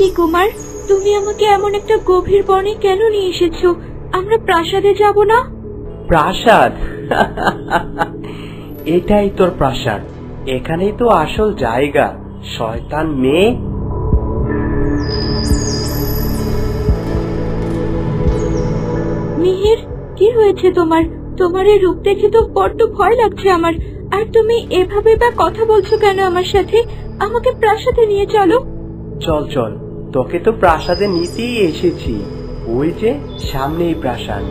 কি কুমার, তুমি আমাকে এমন একটা গভীর বনে কেন নিয়ে এসেছো? আমরা প্রাসাদে যাব না? প্রাসাদ? এটাই তোর প্রাসাদ, এখানেই তো আসল জায়গা, শয়তান মেয়ে। মিহির, কি হয়েছে তোমার? তোমার এই রূপ দেখে তো বড্ড ভয় লাগছে আমার। আর তুমি এভাবে বা কথা বলছো কেন আমার সাথে? আমাকে প্রাসাদে নিয়ে চলো। চল চল, তোকে তো প্রাসাদে নিতেই এসেছি। ওই যে সামনেই প্রাসাদ।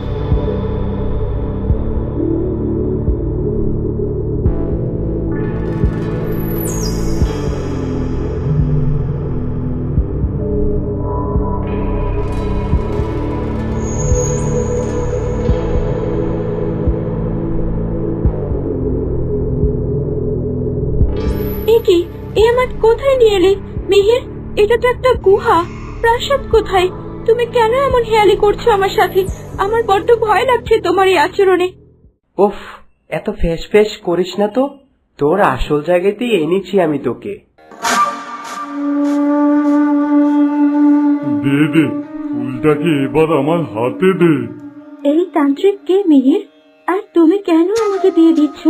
এ কি, এ আমার কোথায় নিয়ে এলে? মিহির, এটা তো একটা গুহা। প্রাসাদ কোথায়? তুমি কেন এমন হেয়ালি করছো আমার সাথে? আমার বড্ড ভয় লাগছে তোমার এই আচরণে। উফ, এত ফেস ফেস করিস না তো, তোর আসল জায়গাতেই এনেছি আমি তোকে। দে দে, ফুলটাকে এবার আমার হাতে দে। এই তান্ত্রিক কে মিহির? আর তুমি কেন আমাকে দিয়ে দিচ্ছ?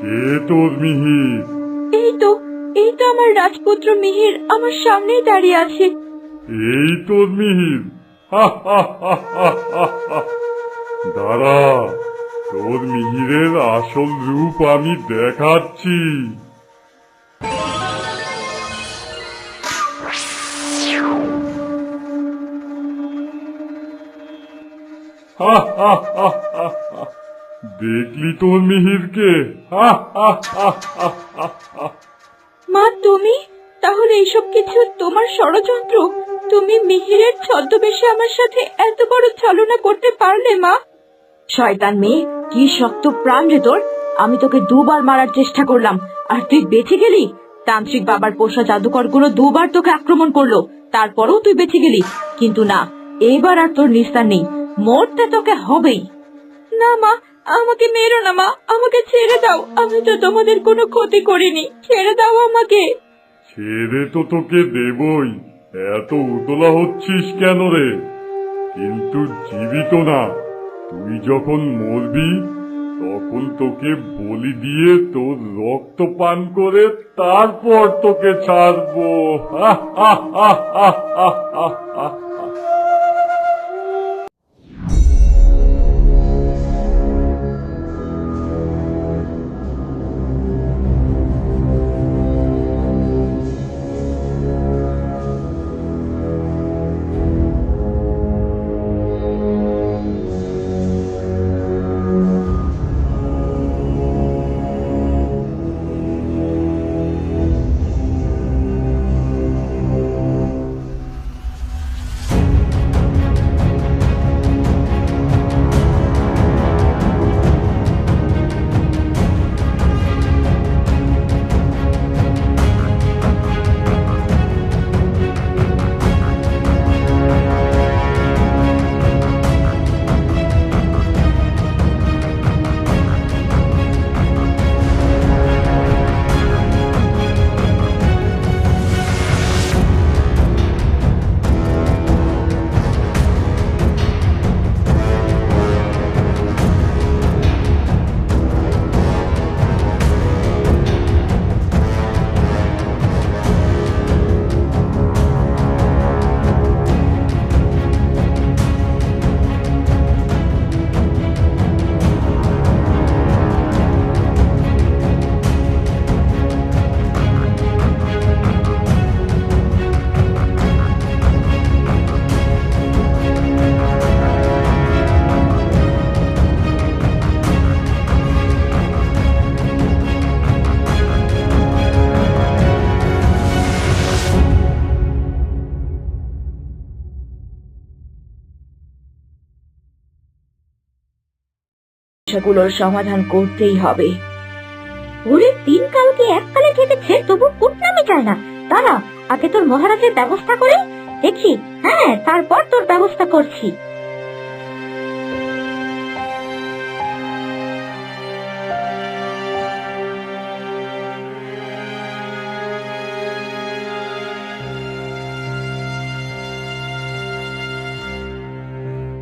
কে তোর মিহির? এই তো, এই তো আমার রাজপুত্র মিহির আমার সামনেই দাঁড়িয়ে আছে। এই তোর মিহির? দাঁড়া, তোর মিহিরের আসল রূপ আমি দেখাচ্ছি। দেখলি তোর মিহিরকে? মা, তুমি তাহলে এইসব কিছু তোমার ষড়যন্ত্র? তুমি মিহিরের ছদ্মবেশে আমার সাথে এত বড় ছলনা করতে পারলে মা? শয়তান মেয়ে, কি শক্ত প্রাণ রে তোর! আমি তোকে দুবার মারার চেষ্টা করলাম, আর তুই বেঁচে গেলি। তান্ত্রিক বাবার পোষা জাদুকর গুলো দুবার তোকে আক্রমণ করলো, তারপরেও তুই বেঁচে গেলি। কিন্তু না, এবার আর তোর নিস্তার নেই, মরতে তোকে হবেই। না মা, আমাকে মেরো না মা, আমাকে ছেড়ে দাও। আমি তো তোমাদের কোনো ক্ষতি করিনি, ছেড়ে দাও আমাকে। ছেড়ে তো তোকে দেবই, এত উতলা হচ্ছিস কেন রে? কিন্তু জীবিত না, তুই যখন মরবি তখন তোকে বলি দিয়ে তোর রক্ত পান করে তারপর তোকে ছাড়বো। সেগুলোর সমাধান করতেই হবে। ওরে, তিন কালকে এককালে খেটেছে, তবু কুটনামি চায় না। দাঁড়া, আগে তোর মহারাজের ব্যবস্থা করে দেখি। হ্যাঁ, তারপর তোর ব্যবস্থা করছি।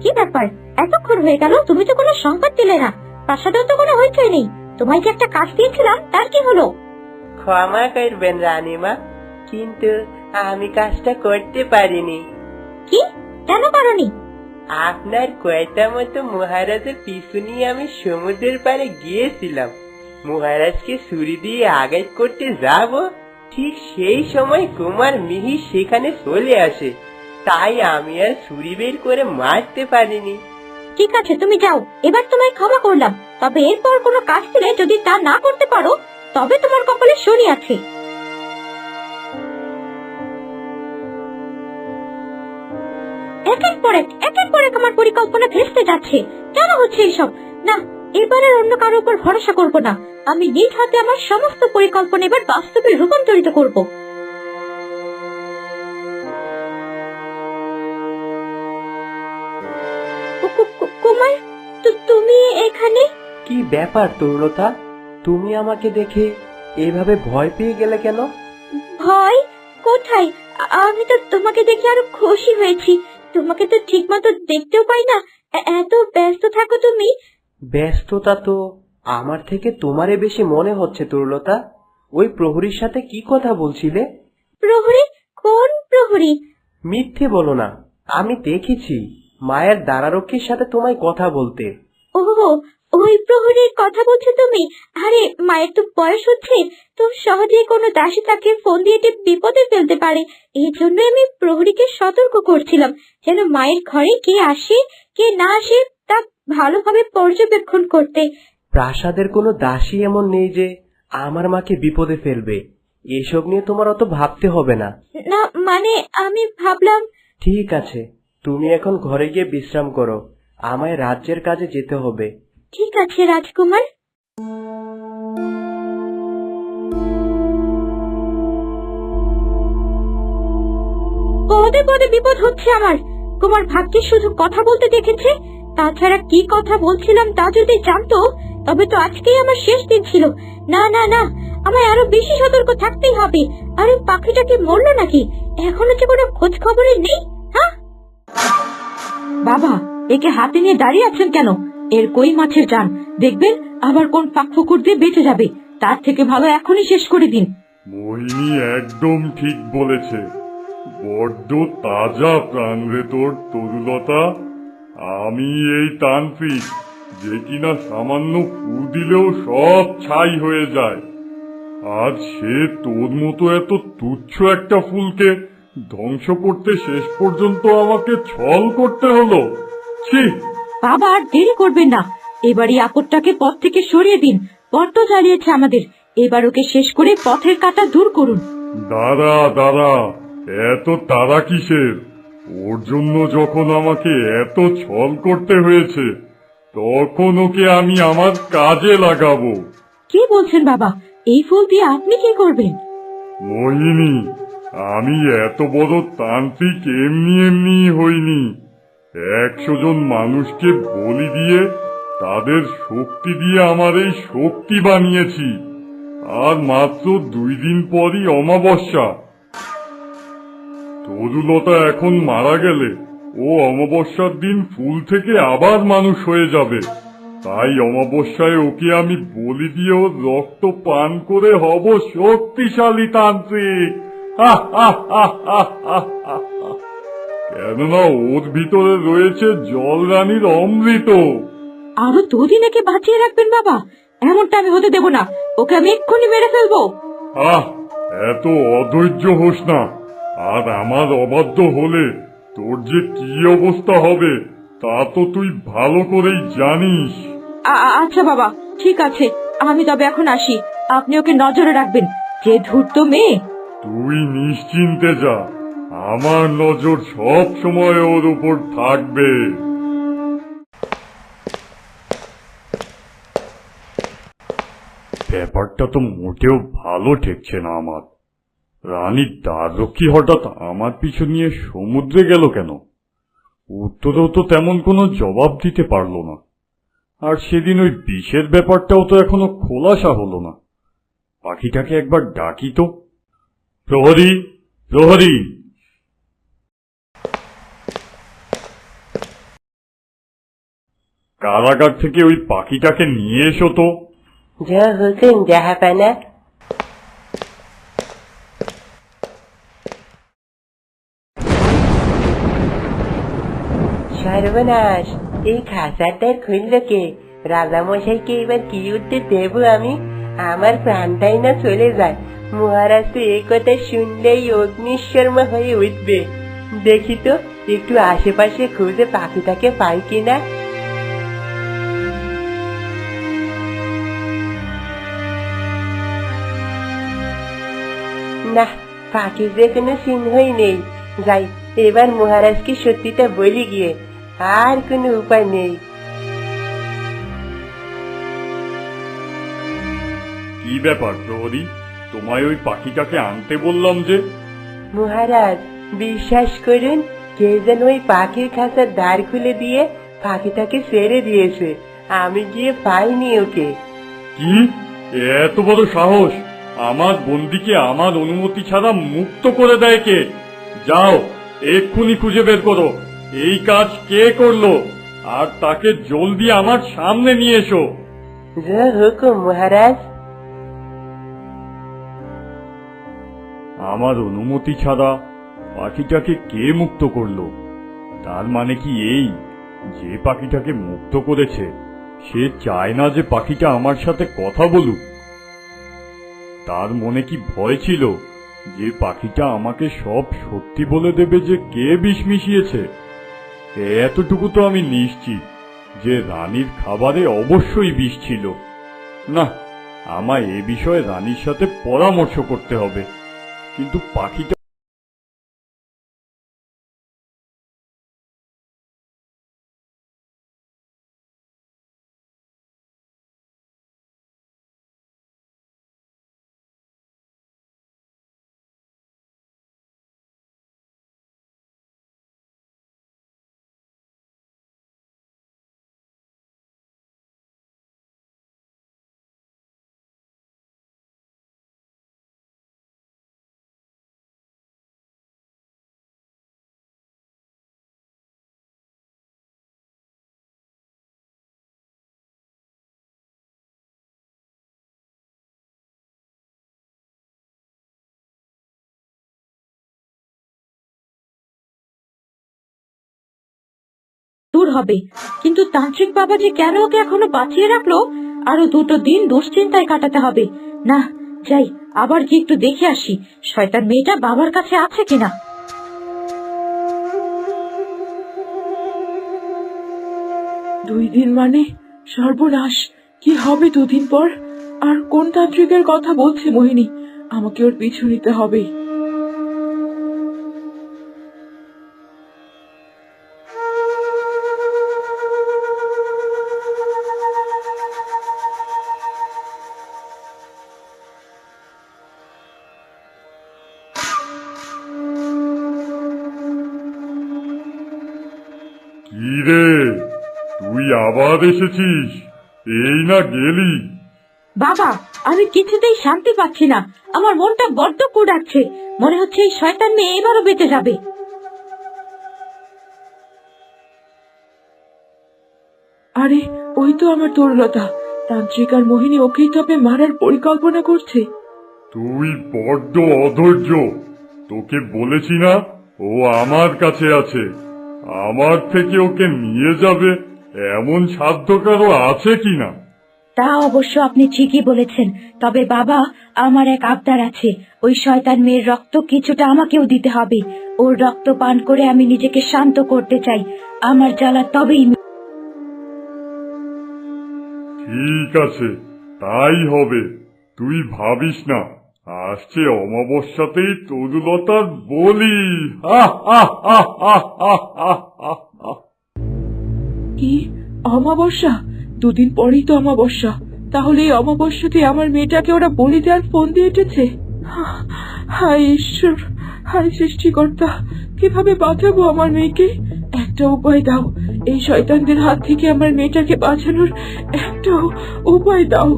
কি ব্যাপার, এতক্ষণ হয়ে গেল, তুমি তো কোনো সংবাদ দিলে না। প্রাসাদেও তো কোনো হইচই নেই। তোমায় যে একটা কাজ দিয়েছিলাম, তার কি হলো? ক্ষমা করবেন রানীমা, কিন্তু আমি কাজটা করতে পারিনি। কি, কেন পারোনি? আপনার কয়টা মতো মহারাজের পিছু নিয়ে আমি সমুদ্রের পাড়ে গিয়েছিলাম। মহারাজকে ছুরি দিয়ে আঘাত করতে যাব, ঠিক সেই সময় কুমার মিহির সেখানে চলে আসে। তাই আমি আর ছুরি বের করে মারতে পারিনি। ঠিক আছে, তুমি যাও, এবার তোমায় ক্ষমা করলাম। তবে এরপর কোনো কাজ দিলে যদি তা না করতে পারো, তবে তোমার কপালে শনি আছে। একের পর এক আমার পরিকল্পনা ভেস্তে যাচ্ছে। কেন হচ্ছে এসব? না, এবার আর অন্য কারোর উপর ভরসা করব না। আমি নিজ হাতে আমার সমস্ত পরিকল্পনা এবার বাস্তবে রূপান্তরিত করব। কুমার, তুমি এখানে? কি ব্যাপার তরুলতা, তুমি আমাকে দেখে এভাবে ভয় পেয়ে গেলে কেন? ভয় কোথায়? আমি তো তোমাকে দেখে আরো খুশি হয়েছি। তোমাকে তো ঠিক মতো দেখতেও পাই না, এত ব্যস্ত থাকো তুমি। ব্যস্ততা তো আমার থেকে তোমারে বেশি মনে হচ্ছে তরুলতা। ওই প্রহরীর সাথে কি কথা বলছিলে? প্রহরী? কোন প্রহরী? মিথ্যে বলো না, আমি দেখেছি মায়ের দ্বারারক্ষীর সাথে তোমায় কথা বলতে। ও, ওই প্রহরীর কথা বলছো তুমি? আরে, মায়ের তো বয়স হচ্ছে, তো সহজেই কোনো দাসী তাকে ফোন দিয়ে বিপদে ফেলতে পারে। এই জন্য আমি প্রহরীকে সতর্ক করছিলাম, যেন মায়ের ঘরে কে আসে কে না আসে তা ভালোভাবে পর্যবেক্ষণ করতে। প্রাসাদের কোনো দাসী এমন নেই যে আমার মাকে বিপদে ফেলবে। এসব নিয়ে তোমার অত ভাবতে হবে না। না মানে, আমি ভাবলাম। ঠিক আছে, তুমি এখন ঘরে গিয়ে বিশ্রাম করো, আমায় রাজ্যের কাজে যেতে হবে। ঠিক আছে রাজকুমার। পদে পদে বিপদ হচ্ছে আমার। কুমার ভাগ্যে শুধু কথা বলতে দেখেছে, তাছাড়া কি কথা বলছিলাম তা যদি জানতো, তবে তো আজকেই আমার শেষ দিন ছিল। না না না, আমায় আরো বেশি সতর্ক থাকতেই হবে। আরে, পাখিটা কি মরলো নাকি? এখনো যে কোনো খোঁজ খবরই নেই। হ্যাঁ বাবা, একে হাতে নিয়ে দাঁড়িয়ে আছেন কেন? এর কই মাছের জান, দেখবেন আবার কোন ফাঁক ফুকুর দিয়ে বেঁচে যাবে। তার থেকে ভালো এখনই শেষ করে দিন। মোহিনী একদম ঠিক বলেছে। বড্ড তাজা প্রাণ রে তোর তরুলতা। আমি এই তান্ত্রিক যে কিনা সামান্য ফু দিলেও সব ছাই হয়ে যায়। আর সে তোর মতো এত তুচ্ছ একটা ফুলকে ধ্বংস করতে শেষ পর্যন্ত আমাকে ছল করতে হলো। ছি! বাবা, আর দেরি করবেন না, এবারই আপদটাকে পথ থেকে সরিয়ে দিন। বড্ড জ্বালিয়েছে আমাদের, এবার ওকে শেষ করে পথের কাঁটা দূর করুন। দাঁড়া দাঁড়া, এত তাড়া কিসের? ওর জন্য যখন আমাকে এত ছল করতে হয়েছে, তখন ওকে আমি আমার কাজে লাগাবো। কি বলছেন বাবা? এই ফুল দিয়ে আপনি কি করবেন? মোহিনী, আমি এত বড় তান্ত্রিক এমনি এমনি হইনি। 100 জন মানুষকে বলি দিয়ে তাদের শক্তি দিয়ে আমার এই শক্তি বানিয়েছি। আর মাত্র 2 দিন পরই অমাবস্যা। তরুলতা এখন মারা গেলে ও অমাবস্যার দিন ফুল থেকে আবার মানুষ হয়ে যাবে। তাই অমাবস্যায় ওকে আমি বলি দিয়ে ওর রক্ত পান করে হব শক্তিশালী তান্ত্রিক। কেননা ওর ভিতরে রয়েছে জলরানীর অমৃত। আরো 2 দিন একে বাঁচিয়ে রাখবেন বাবা? এমনটা আমি হতে দেব না, ওকে আমি এক্ষুনি মেরে ফেলবো। এত অধৈর্য হোস না। আর আমার অবাধ্য হলে তোর যে কি অবস্থা হবে তা তো তুই ভালো করেই জানিস। আচ্ছা বাবা, ঠিক আছে, আমি তবে এখন আসি। আপনি ওকে নজরে রাখবেন, যে ধূর্ত মেয়ে। তুই নিশ্চিন্তে যা, আমার নজর সব সময় ওর উপর থাকবে। ব্যাপারটা তো মোটেও ভালো ঠেকছে না আমার। রানীর দ্বাররক্ষী হঠাৎ আমার পিছু নিয়ে সমুদ্রে গেল কেন? উত্তরেও তো তেমন কোনো জবাব দিতে পারল না। আর সেদিন ওই বিষের ব্যাপারটাও তো এখনো খোলাসা হলো না। পাখিটাকে একবার ডাকি তো। প্রহরী, প্রহরী! কারাগার থেকে ওই পাখিটাকে নিয়ে এসো তো। যা হুকুম জাহাপানা। সর্বনাশ, এই খাঁচাটার খুলল কে? রাজামশাইকে এবার কি উত্তর দেব আমি? আমার প্রাণটাই না চলে যায়। মহারাজ তো এই কথা শুনলেই অগ্নিশর্মা হয়ে উঠবে। দেখি তো একটু আশেপাশে খুঁজে পাখিটাকে পাই কিনা। না, পাখির যে কোনো চিহ্নই নেই। যাই, এবার মহারাজকে সত্যিটা বলি গিয়ে, আর কোনো উপায় নেই। কি ব্যাপার প্রহরী, তোমায় ওই পাখিটাকে আনতে বললাম যে? মহারাজ, বিশ্বাস করুন, কে যেন ওই পাখির খাঁচার দ্বার খুলে দিয়ে পাখিটাকে ছেড়ে দিয়েছে। আমি গিয়ে পাইনি ওকে। কি এত বড় সাহস! আমার বন্দিকে আমার অনুমতি ছাড়া মুক্ত করে দেয় কে? যাও, এক্ষুনি খুঁজে বের করো এই কাজ কে করলো, আর তাকে জলদি আমার সামনে নিয়ে এসো। যা হুকুম মহারাজ। আমার অনুমতি ছাড়া পাখিটাকে কে মুক্ত করলো? তার মানে কি এই, যে পাখিটাকে মুক্ত করেছে সে চায় না যে পাখিটা আমার সাথে কথা বলুক? তার মনে কি ভয় ছিল যে পাখিটা আমাকে সব সত্যি বলে দেবে যে কে বিষ মিশিয়েছে? এতটুকু তো আমি নিশ্চিত যে রানীর খাবারে অবশ্যই বিষ ছিল। না, আমায় এ বিষয়ে রানীর সাথে পরামর্শ করতে হবে। কিন্তু পাখিটা দূর হবে, কিন্তু তান্ত্রিক বাবা যে কেন ওকে এখনো বাঁচিয়ে রাখলো? আরো 2 দিন দুশ্চিন্তায় কাটাতে হবে। না, যাই, আবার কি একটু দেখে আসি শয়তান মেয়েটা বাবার কাছে আছে কিনা। 2 দিন মানে সর্বনাশ! কি হবে 2 দিন পর? আর কোন তান্ত্রিকের কথা বলছে মোহিনী? আমাকে ওর পিছু নিতে হবে। কি রে, তুই আবার এসেছিস? এই না গেলি? বাবা, আমি কিছুতেই শান্তি পাচ্ছি না। আমার মনটা বড্ড কুড়াচ্ছে। মনে হচ্ছে এই শয়তান মেয়ে এবারও বেঁচে যাবে। আরে, ওই তো আমার তরুলতা। তান্ত্রিক আর মোহিনী ওকেই তবে মারার পরিকল্পনা করছে। তুই বড্ড অধৈর্য। তোকে বলেছি না ও আমার কাছে আছে। আমার থেকে ওকে নিয়ে যাবে এমন সাধ্য কারো আছে কিনা? তা অবশ্য আপনি ঠিকই বলেছেন। তবে বাবা, আমার এক আবদার আছে। ওই শয়তান মেয়ের রক্ত কিছুটা আমাকেও দিতে হবে। ওর রক্ত পান করে আমি নিজেকে শান্ত করতে চাই। আমার জ্বালা তবেই ঠিক আছে, তাই হবে। তুই ভাবিস না, আসছে অমাবস্যাতেই তরুলতার বলি। কি অমাবস্যা? 2 দিন পরেই তো অমাবস্যা। তাহলে এই অমাবস্যাতে আমার মেয়েটাকে ওরা বলি দেওয়ার ফোন দিয়ে এসেছে। হায় ঈশ্বর, হায় সৃষ্টিকর্তা, কিভাবে বাঁচাবো আমার মেয়েকে? একটা উপায় দাও, এই শয়তানদের হাত থেকে আমার মেয়েটাকে বাঁচানোর একটা উপায় দাও।